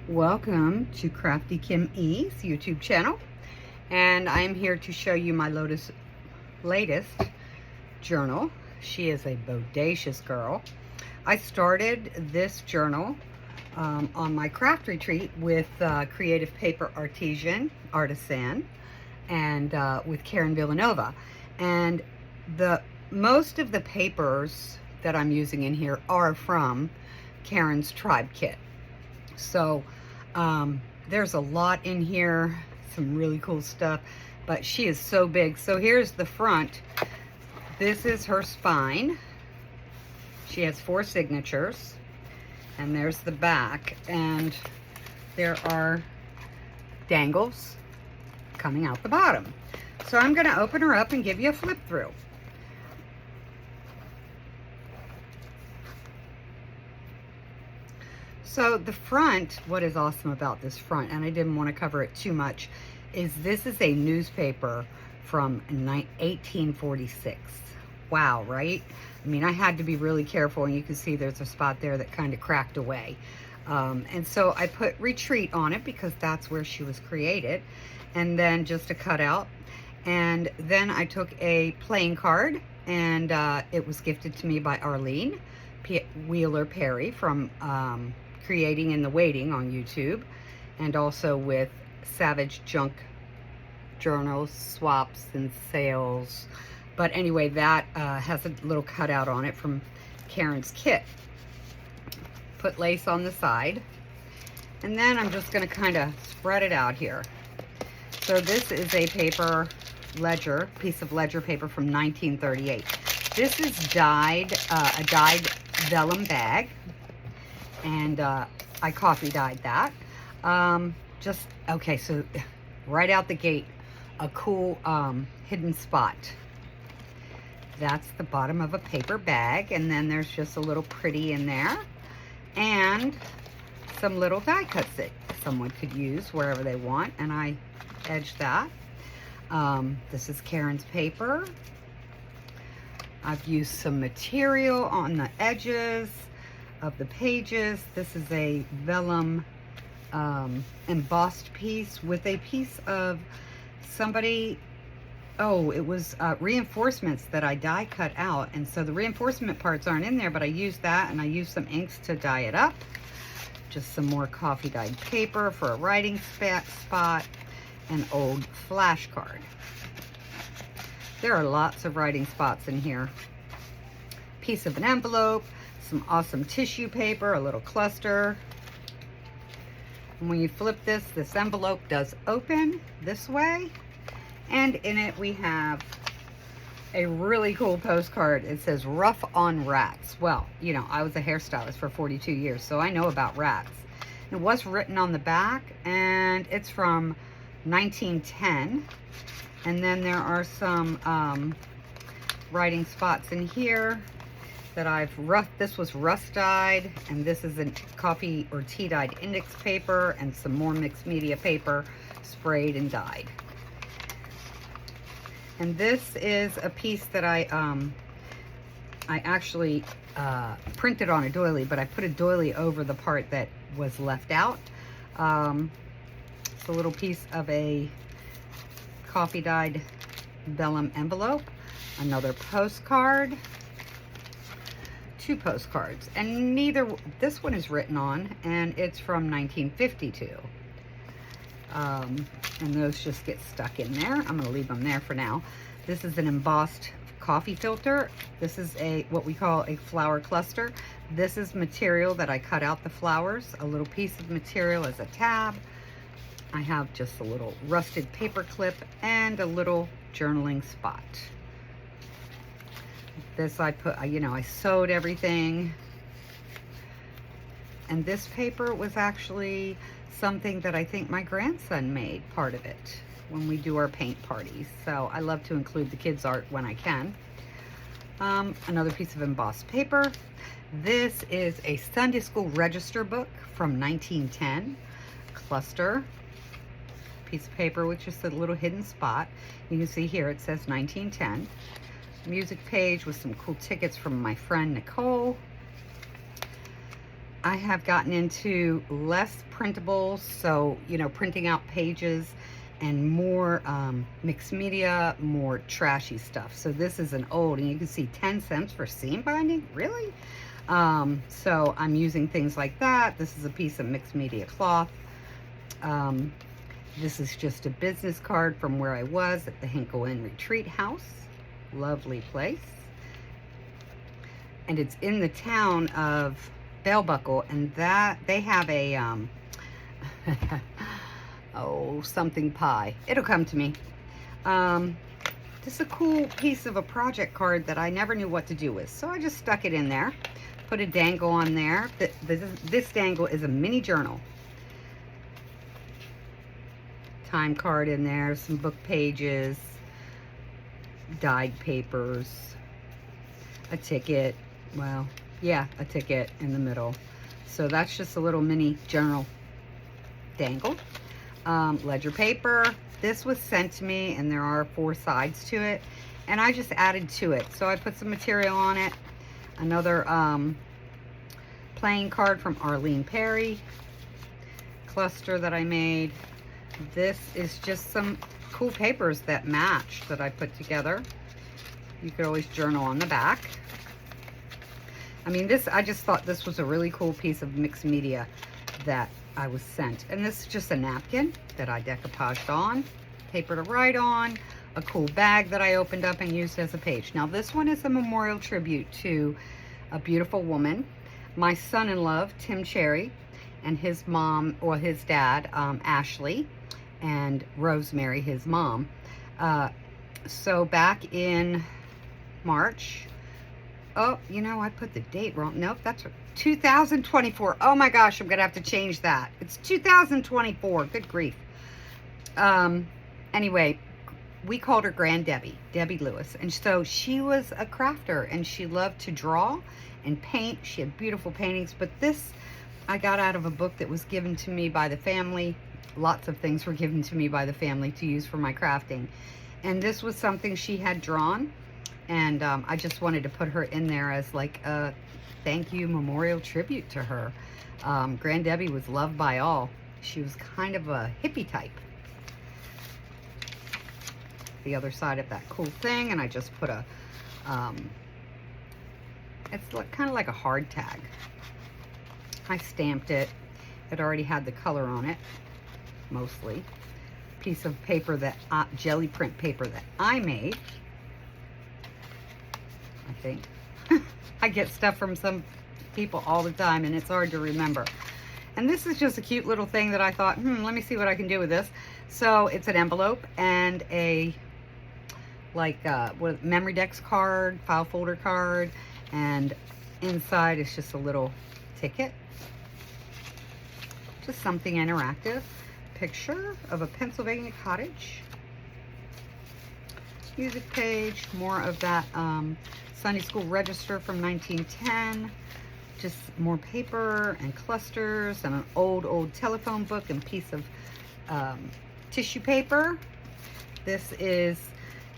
Welcome to Crafty Kim E's YouTube channel, and I'm here to show you my latest journal. She is a bodacious girl. I started this journal on my craft retreat with Creative Paper Artisan, and with Karen Villanova. And most of the papers that I'm using in here are from Karen's Tribe Kit. So there's a lot in here, some really cool stuff, but she is so big. So here's the front. This is her spine. She has 4 signatures, and there's the back, and there are dangles coming out the bottom. So I'm going to open her up and give you a flip through. So the front, what is awesome about this front, and I didn't want to cover it too much, is this is a newspaper from 1846. Wow, right? I mean, I had to be really careful, and you can see there's a spot there that kind of cracked away. And so I put retreat on it because that's where she was created, and then just a cutout. And then I took a playing card, and it was gifted to me by Arlene Wheeler Perry from Creating in the Waiting on YouTube, and also with Savage Junk Journals, Swaps, and Sales. But anyway, that has a little cutout on it from Karen's kit. Put lace on the side, and then I'm just going to kind of spread it out here. So this is a piece of ledger paper from 1938. This is dyed, a dyed vellum bag, and I coffee dyed that. Okay, so right out the gate, a cool hidden spot. That's the bottom of a paper bag, and then there's just a little pretty in there, and some little die cuts that someone could use wherever they want, and I edged that. This is Karen's paper. I've used some material on the edges of the pages. This is a vellum embossed piece with a piece of it was reinforcements that I die cut out, and so the reinforcement parts aren't in there, but I used that, and I used some inks to dye it up. Just some more coffee dyed paper for a writing spot, an old flash card. There are lots of writing spots in here. Piece of an envelope, some awesome tissue paper, a little cluster. And when you flip this envelope does open this way, and in it we have a really cool postcard. It says "Rough on Rats." Well, you know, I was a hairstylist for 42 years, so I know about rats. It was written on the back, and it's from 1910. And then there are some writing spots in here that this was rust dyed, and this is a coffee or tea dyed index paper, and some more mixed media paper sprayed and dyed. And this is a piece that I actually printed on a doily, but I put a doily over the part that was left out. It's a little piece of a coffee dyed vellum envelope, another postcard, 2 postcards, and this one is written on, and it's from 1952. And those just get stuck in there. I'm going to leave them there for now. This is an embossed coffee filter. This is what we call a flower cluster. This is material that I cut out the flowers, a little piece of material as a tab. I have just a little rusted paper clip and a little journaling spot. This I sewed everything. And this paper was actually something that I think my grandson made part of it when we do our paint parties. So I love to include the kids' art when I can. Another piece of embossed paper. This is a Sunday school register book from 1910. Cluster. Piece of paper with just a little hidden spot. You can see here it says 1910. Music page with some cool tickets from my friend Nicole. I have gotten into less printables, so, you know, printing out pages, and more mixed media, more trashy stuff. So this is an old, and you can see 10 cents for seam binding, really? So I'm using things like that. This is a piece of mixed media cloth. This is just a business card from where I was at the Hinkle Inn Retreat House. Lovely place. And it's in the town of Bell Buckle, and that they have a oh, something pie. It'll come to me. This is a cool piece of a project card that I never knew what to do with, so I just stuck it in there. Put a dangle on there. This dangle is a mini journal. Time card in there, some book pages, dyed papers, a ticket. Well, yeah, a ticket in the middle. So that's just a little mini journal dangle. Ledger paper. This was sent to me, and there are 4 sides to it, and I just added to it. So I put some material on it. Another playing card from Arlene Perry. Cluster that I made. This is just some cool papers that match that I put together. You could always journal on the back. I mean, I just thought this was a really cool piece of mixed media that I was sent. And this is just a napkin that I decoupaged on, paper to write on, a cool bag that I opened up and used as a page. Now this one is a memorial tribute to a beautiful woman, my son-in-law, Tim Cherry, and his mom, or his dad, Ashley, and Rosemary, his mom. So back in March, oh, you know, I put the date wrong. Nope, that's 2024. Oh my gosh, I'm gonna have to change that. It's 2024. Good grief. Anyway, we called her Grand Debbie, Debbie Lewis. And so she was a crafter, and she loved to draw and paint. She had beautiful paintings, but this I got out of a book that was given to me by the family. Lots of things were given to me by the family to use for my crafting. And this was something she had drawn. And I just wanted to put her in there as like a thank you memorial tribute to her. Grand Debbie was loved by all. She was kind of a hippie type. The other side of that cool thing, and I just put a, it's kind of like a hard tag. I stamped it. It already had the color on it, mostly. Piece of paper that, jelly print paper that I made. I think. I get stuff from some people all the time, and it's hard to remember. And this is just a cute little thing that I thought, let me see what I can do with this. So it's an envelope and a with memory decks card, file folder card, and inside is just a little ticket. Just something interactive. Picture of a Pennsylvania cottage. Music page, more of that Sunday school register from 1910. Just more paper and clusters and an old telephone book and piece of tissue paper. This is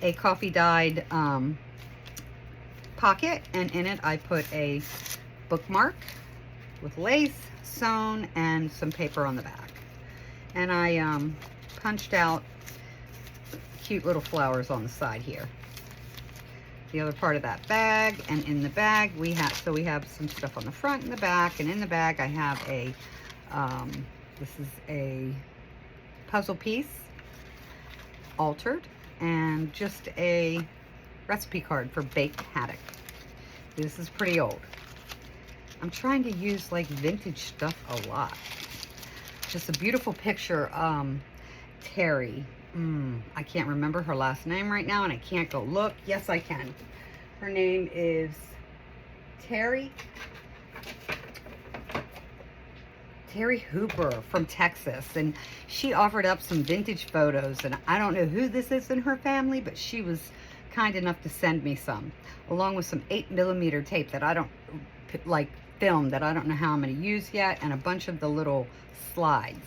a coffee dyed pocket, and in it I put a bookmark with lace sewn and some paper on the back. And I punched out cute little flowers on the side here. The other part of that bag, and in the bag we have, so we have some stuff on the front and the back, and in the bag I have a, this is a puzzle piece, altered, and just a recipe card for baked haddock. This is pretty old. I'm trying to use like vintage stuff a lot. Just a beautiful picture. Terry. I can't remember her last name right now, and I can't go look. Yes, I can. Her name is Terry Hooper from Texas, and she offered up some vintage photos, and I don't know who this is in her family, but she was kind enough to send me some, along with some 8mm tape that I don't like, film that I don't know how I'm going to use yet, and a bunch of the little slides.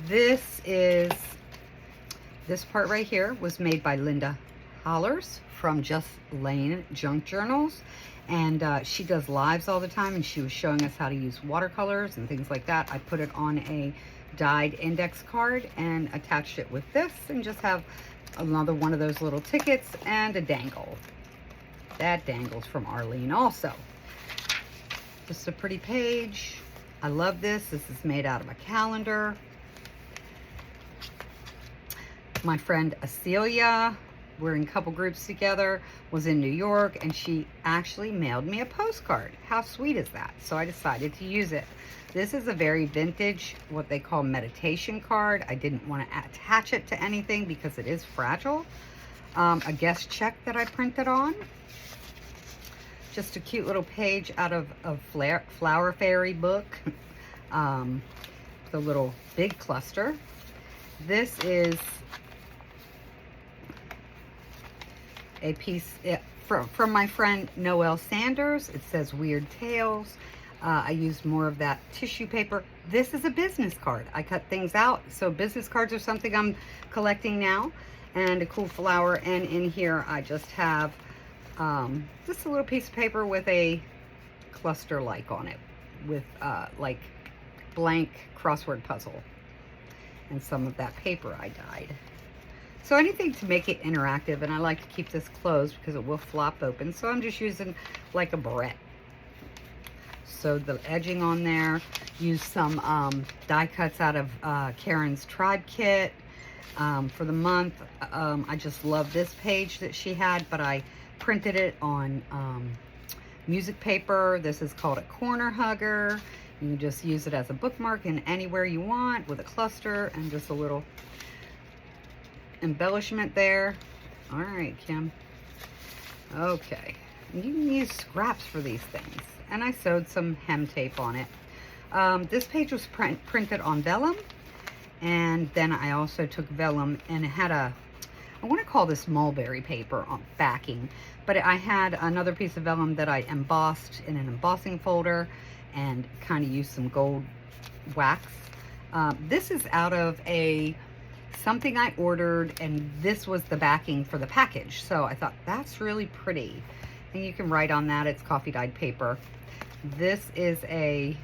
This part right here was made by Linda Hollers from Just Lane Junk Journals, And she does lives all the time, and she was showing us how to use watercolors and things like that. I put it on a dyed index card and attached it with this, and just have another one of those little tickets and a dangle. That dangles from Arlene also. Just a pretty page. I love this. This is made out of a calendar. My friend Acelia, we're in a couple groups together, was in New York, and she actually mailed me a postcard. How sweet is that? So I decided to use it. This is a very vintage, what they call meditation card. I didn't want to attach it to anything because it is fragile. A guest check that I printed on. Just a cute little page out of a Flower Fairy book. The little big cluster. This is a piece from my friend Noelle Sanders. It says Weird Tales. I used more of that tissue paper. This is a business card. I cut things out. So business cards are something I'm collecting now. And a cool flower. And in here I just have just a little piece of paper with a cluster like on it. With like blank crossword puzzle. And some of that paper I dyed. So anything to make it interactive, and I like to keep this closed because it will flop open. So I'm just using like a barrette. So the edging on there, use some die cuts out of Karen's Tribe Kit for the month. I just love this page that she had, but I printed it on music paper. This is called a corner hugger. You can just use it as a bookmark in anywhere you want with a cluster and just a little embellishment there. All right, Kim. Okay. You can use scraps for these things. And I sewed some hem tape on it. This page was printed on vellum. And then I also took vellum, and it had a, I want to call this mulberry paper on backing. But I had another piece of vellum that I embossed in an embossing folder and kind of used some gold wax. This is out of something I ordered, and this was the backing for the package. So I thought that's really pretty. And you can write on that. It's coffee dyed paper. This is a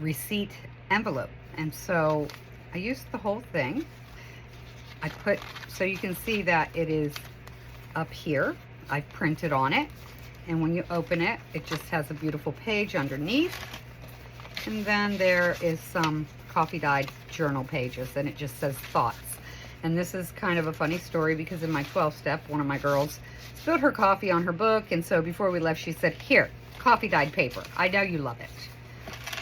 receipt envelope. And so I used the whole thing. I put, so you can see that it is up here. I printed on it. And when you open it, it just has a beautiful page underneath. And then there is some coffee dyed journal pages, and it just says thoughts. And this is kind of a funny story because in my 12 step, one of my girls spilled her coffee on her book. And so before we left, she said, here, coffee dyed paper. I know you love it.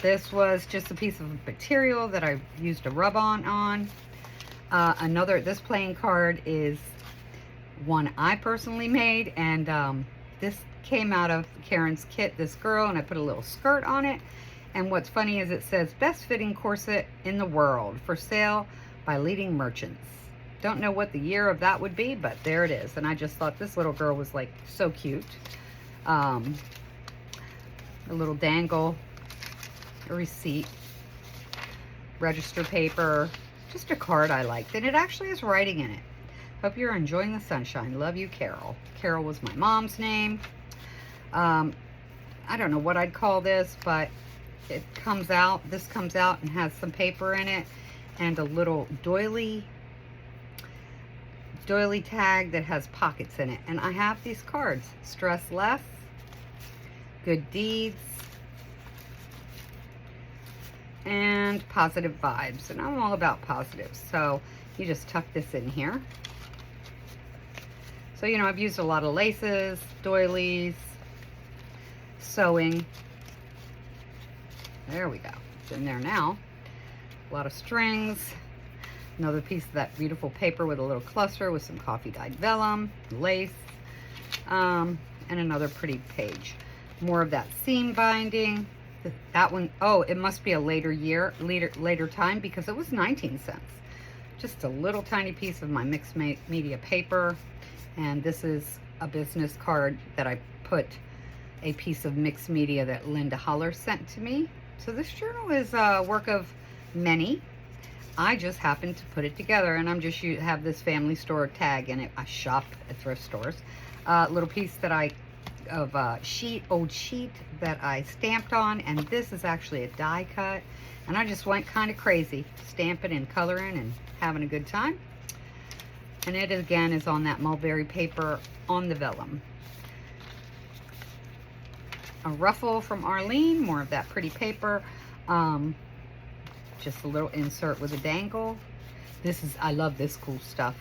This was just a piece of material that I used a rub on. This playing card is one I personally made, and this came out of Karen's kit, this girl, and I put a little skirt on it. And what's funny is it says best fitting corset in the world for sale by leading merchants. Don't know what the year of that would be, but there it is. And I just thought this little girl was like so cute. A little dangle, a receipt, register paper, just a card I liked. And it actually has writing in it. Hope you're enjoying the sunshine. Love you, Carol. Carol was my mom's name. I don't know what I'd call this, but it comes out, this comes out and has some paper in it and a little doily tag that has pockets in it. And I have these cards: stress less, good deeds, and positive vibes. And I'm all about positives. So you just tuck this in here. So, you know, I've used a lot of laces, doilies, sewing. There we go. It's in there now. A lot of strings. Another piece of that beautiful paper with a little cluster with some coffee dyed vellum, lace, and another pretty page. More of that seam binding. That one, oh, it must be a later time because it was 19 cents. Just a little tiny piece of my mixed media paper. And this is a business card that I put a piece of mixed media that Linda Holler sent to me. So this journal is a work of many. I just happened to put it together, and I'm just have this family store tag in it. I shop at thrift stores. little piece that of old sheet that I stamped on, and this is actually a die cut, and I just went kind of crazy, stamping and coloring and having a good time. And it again is on that mulberry paper on the vellum. A ruffle from Arlene, more of that pretty paper. Just a little insert with a dangle. I love this cool stuff,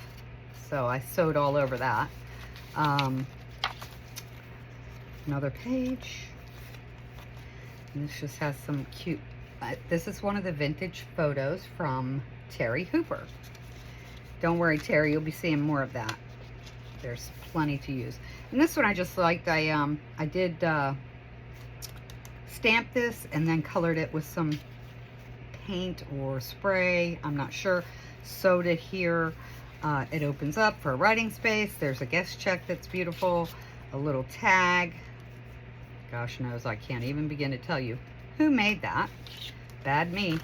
so I sewed all over that. Another page, and this just has some cute, this is one of the vintage photos from Terry Hooper. Don't worry, Terry, you'll be seeing more of that. There's plenty to use. And this one I just liked. I did stamp this and then colored it with some paint or spray, I'm not sure. Sewed it here. It opens up for a writing space. There's a guest check that's beautiful. A little tag. Gosh knows, I can't even begin to tell you who made that. Bad me.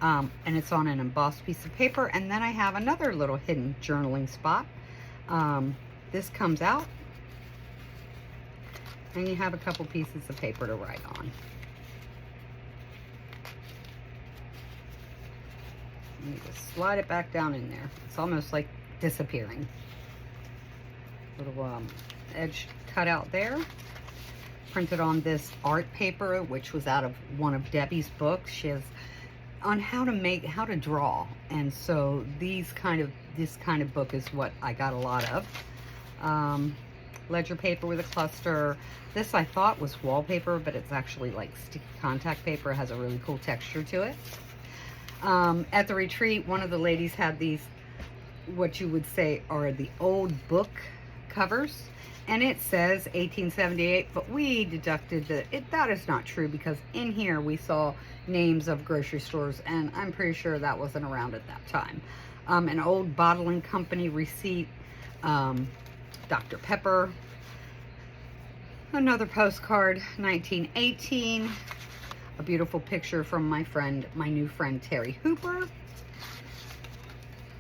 And it's on an embossed piece of paper. And then I have another little hidden journaling spot. This comes out, and you have a couple pieces of paper to write on. You just slide it back down in there. It's almost like disappearing. Little edge cut out there. Printed on this art paper, which was out of one of Debbie's books. She has on how to draw, and so this kind of book is what I got a lot of. Ledger paper with a cluster. This I thought was wallpaper, but it's actually like sticky contact paper. It has a really cool texture to it. At the retreat, one of the ladies had these, what you would say are the old book covers, and it says 1878, but we deducted that that is not true, because in here we saw names of grocery stores, and I'm pretty sure that wasn't around at that time. An old bottling company receipt, Dr. Pepper, another postcard, 1918, a beautiful picture from my new friend Terry Hooper.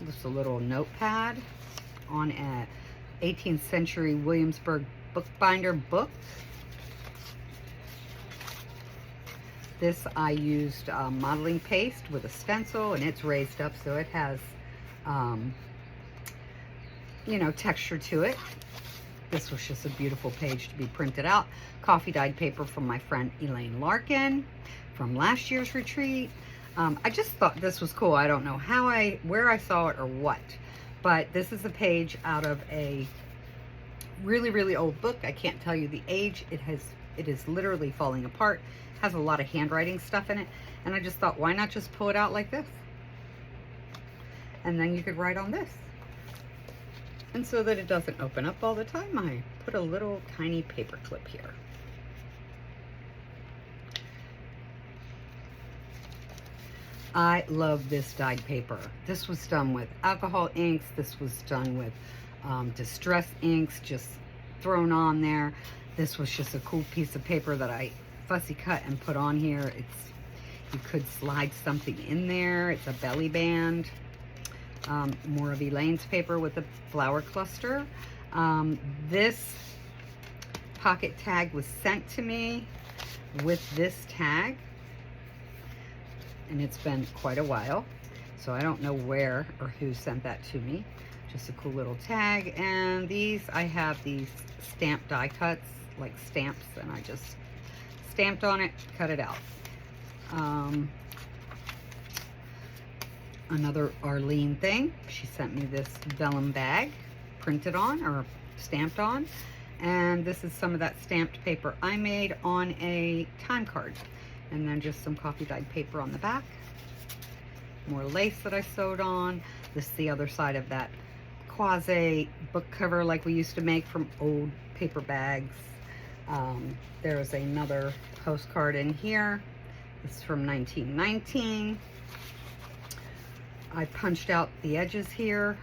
Just a little notepad on a 18th century Williamsburg bookbinder book. This I used modeling paste with a stencil, and it's raised up so it has texture to it. This was just a beautiful page to be printed out. Coffee dyed paper from my friend Elaine Larkin from last year's retreat. I just thought this was cool. I don't know where I saw it or what, but this is a page out of a really, really old book. I can't tell you the age. It is literally falling apart. Has a lot of handwriting stuff in it, and I just thought, why not just pull it out like this? And then you could write on this. And so that it doesn't open up all the time, I put a little tiny paper clip here. I love this dyed paper. This was done with alcohol inks. This was done with distress inks, just thrown on there. This was just a cool piece of paper that I fussy cut and put on here. You could slide something in there. It's a belly band. More of Elaine's paper with a flower cluster. This pocket tag was sent to me with this tag, and it's been quite a while, so I don't know where or who sent that to me. Just a cool little tag. And I have these stamp die cuts, like stamps, and I just stamped on it, cut it out. Another Arlene thing. She sent me this vellum bag printed on or stamped on, and this is some of that stamped paper I made on a time card, and then just some coffee dyed paper on the back. More lace that I sewed on. This is the other side of that quasi book cover like we used to make from old paper bags. There's another postcard in here. This is from 1919. I punched out the edges here.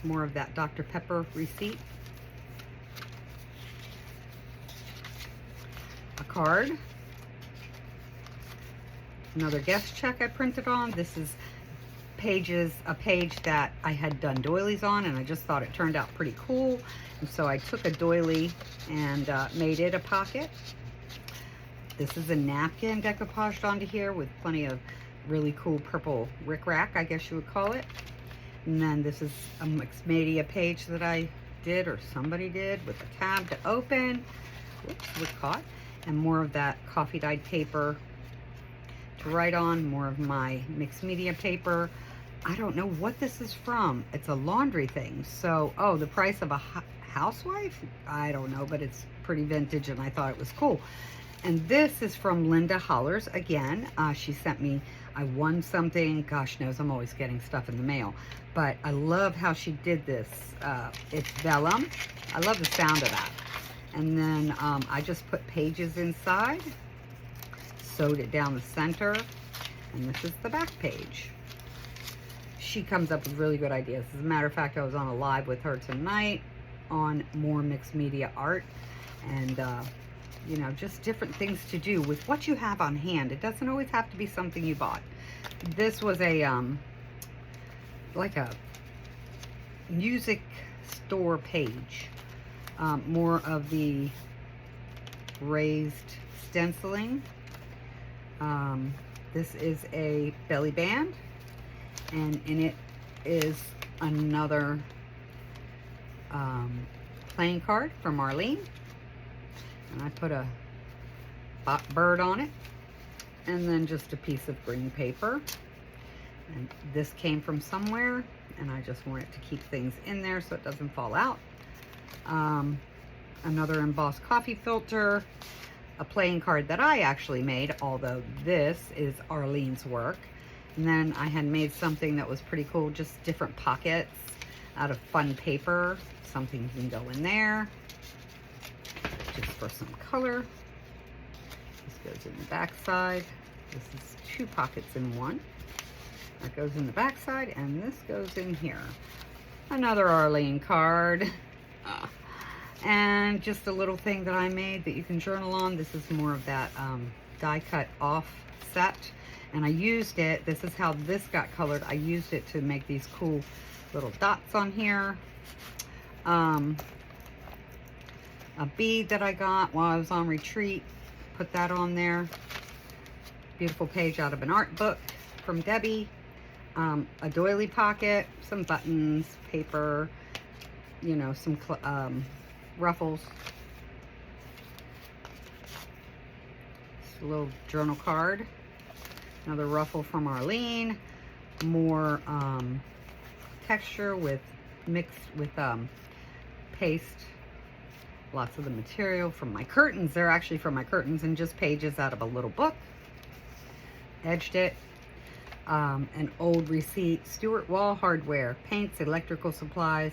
More of that Dr. Pepper receipt. A card. Another guest check I printed on. This is pages, a page that I had done doilies on, and I just thought it turned out pretty cool. And so I took a doily and made it a pocket. This is a napkin decoupaged onto here with plenty of really cool purple rickrack, I guess you would call it. And then this is a mixed media page that I did, or somebody did, with a tab to open. Whoops, was caught. And more of that coffee dyed paper to write on, more of my mixed media paper. I don't know what this is from. It's a laundry thing. So, oh, the price of a housewife? I don't know, but it's pretty vintage and I thought it was cool. And this is from Linda Hollers again. She sent me, I won something. Gosh knows, I'm always getting stuff in the mail. But I love how she did this. It's vellum. I love the sound of that. And then I just put pages inside, sewed it down the center, and this is the back page. She comes up with really good ideas. As a matter of fact, I was on a live with her tonight on more mixed media art, and you know, just different things to do with what you have on hand. It doesn't always have to be something you bought. This was a like a music store page. More of the raised stenciling. This is a belly band, and in it is another playing card from Arlene, and I put a bird on it, and then just a piece of green paper. And this came from somewhere, and I just wanted to keep things in there so it doesn't fall out. Another embossed coffee filter, a playing card that I actually made, although this is Arlene's work. And then I had made something that was pretty cool, just different pockets out of fun paper. Something can go in there, just for some color. This goes in the back side. This is 2 pockets in one. That goes in the back side, and this goes in here. Another Arlene card. And just a little thing that I made that you can journal on. This is more of that die cut offset, and I used it, this is how this got colored. I used it to make these cool little dots on here. A bead that I got while I was on retreat, put that on there. Beautiful page out of an art book from Debbie. A doily pocket, some buttons, paper, you know, some ruffles. Just a little journal card. Another ruffle from Arlene. More texture with mixed with paste. Lots of the material from my curtains. They're actually from my curtains, and just pages out of a little book. Edged it. An old receipt. Stuart Wall Hardware. Paints, electrical supplies.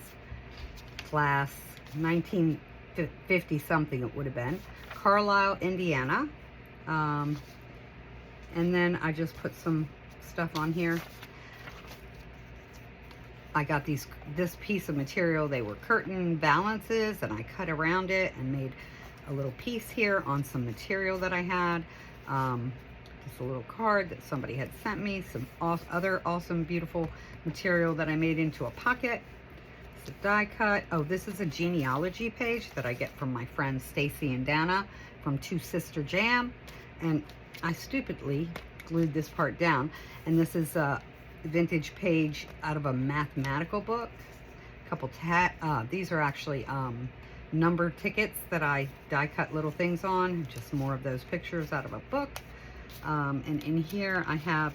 Glass. 1950 something it would have been. Carlisle, Indiana. And then I just put some stuff on here. I got this piece of material. They were curtain balances, and I cut around it and made a little piece here on some material that I had. Just a little card that somebody had sent me. Some other awesome, beautiful material that I made into a pocket. It's a die cut. Oh, this is a genealogy page that I get from my friends Stacy and Dana from Two Sister Jam. And I stupidly glued this part down. And this is a vintage page out of a mathematical book. A couple these are actually number tickets that I die cut little things on. Just more of those pictures out of a book. And in here I have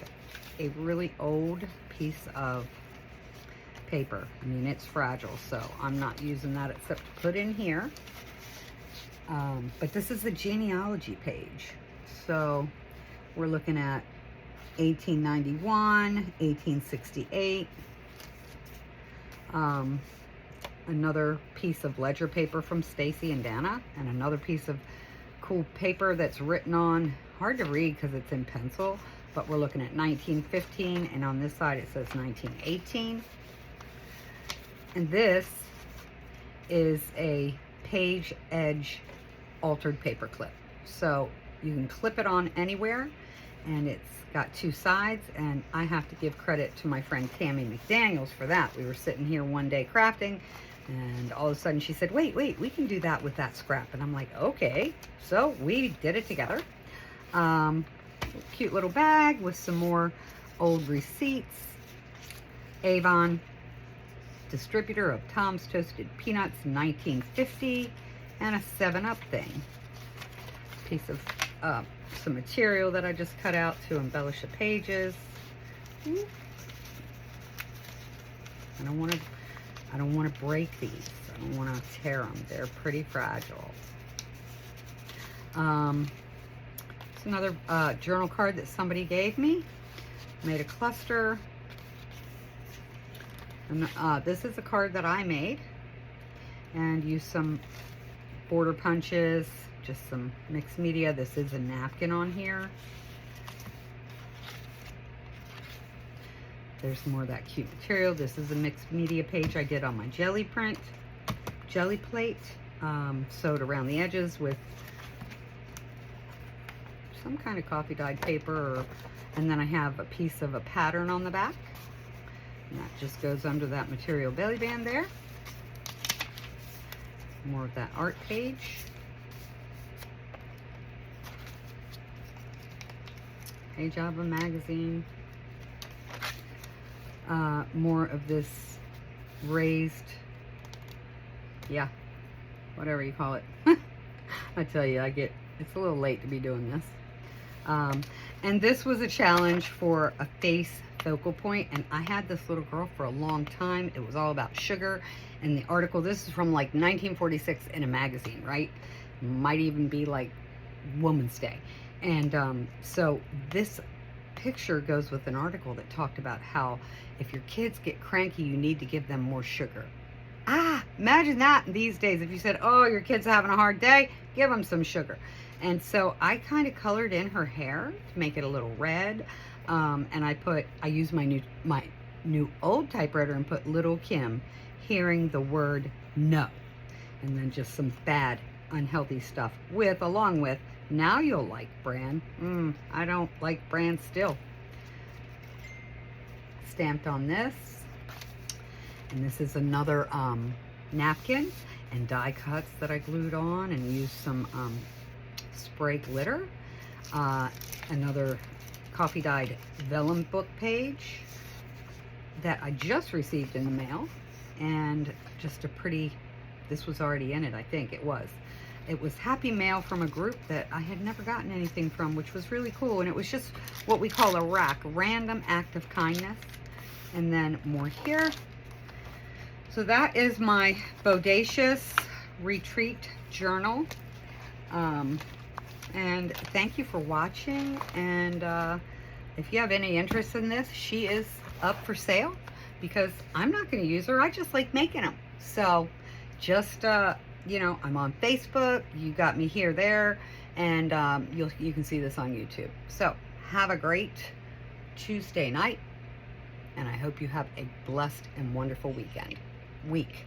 a really old piece of paper. I mean, it's fragile, so I'm not using that except to put in here. But this is the genealogy page. So we're looking at 1891, 1868. Another piece of ledger paper from Stacy and Dana, and another piece of cool paper that's written on, hard to read because it's in pencil, but we're looking at 1915, and on this side it says 1918. And this is a page edge altered paper clip. So you can clip it on anywhere, and it's got two sides, and I have to give credit to my friend Tammy McDaniels for that. We were sitting here one day crafting, and all of a sudden she said, wait, we can do that with that scrap. And I'm like, okay. So we did it together. Cute little bag with some more old receipts. Avon, distributor of Tom's Toasted Peanuts, 1950, and a 7-Up thing. Piece of some material that I just cut out to embellish the pages. I don't want to break these. I don't want to tear them. They're pretty fragile. It's another journal card that somebody gave me. Made a cluster. And this is a card that I made and used some border punches, just some mixed media. This is a napkin on here. There's more of that cute material. This is a mixed media page I did on my jelly plate, sewed around the edges with some kind of coffee dyed paper, and then I have a piece of a pattern on the back. And that just goes under that material belly band there. More of that art page. Page of a magazine. More of this raised, yeah, whatever you call it. I tell you, it's a little late to be doing this. And this was a challenge for a face focal point, and I had this little girl for a long time. It was all about sugar, and the article, this is from like 1946 in a magazine, right? Might even be like Woman's Day. And so this picture goes with an article that talked about how if your kids get cranky, you need to give them more sugar. Imagine that these days. If you said, oh, your kid's having a hard day, give them some sugar. And so I kind of colored in her hair to make it a little red. And I used my new old typewriter and put Little Kim hearing the word no. And then just some bad, unhealthy stuff along with, now you'll like Bran. I don't like Bran still. Stamped on this. And this is another napkin and die cuts that I glued on and used some spray glitter. Another coffee dyed vellum book page that I just received in the mail, and just a pretty, this was already in it, I think it was happy mail from a group that I had never gotten anything from, which was really cool. And it was just what we call a rack, random act of kindness. And then more here. So that is my Bodacious retreat journal. And thank you for watching. And if you have any interest in this, she is up for sale because I'm not going to use her. I just like making them. So just, you know, I'm on Facebook. You got me here, there, and you can see this on YouTube. So have a great Tuesday night, and I hope you have a blessed and wonderful week.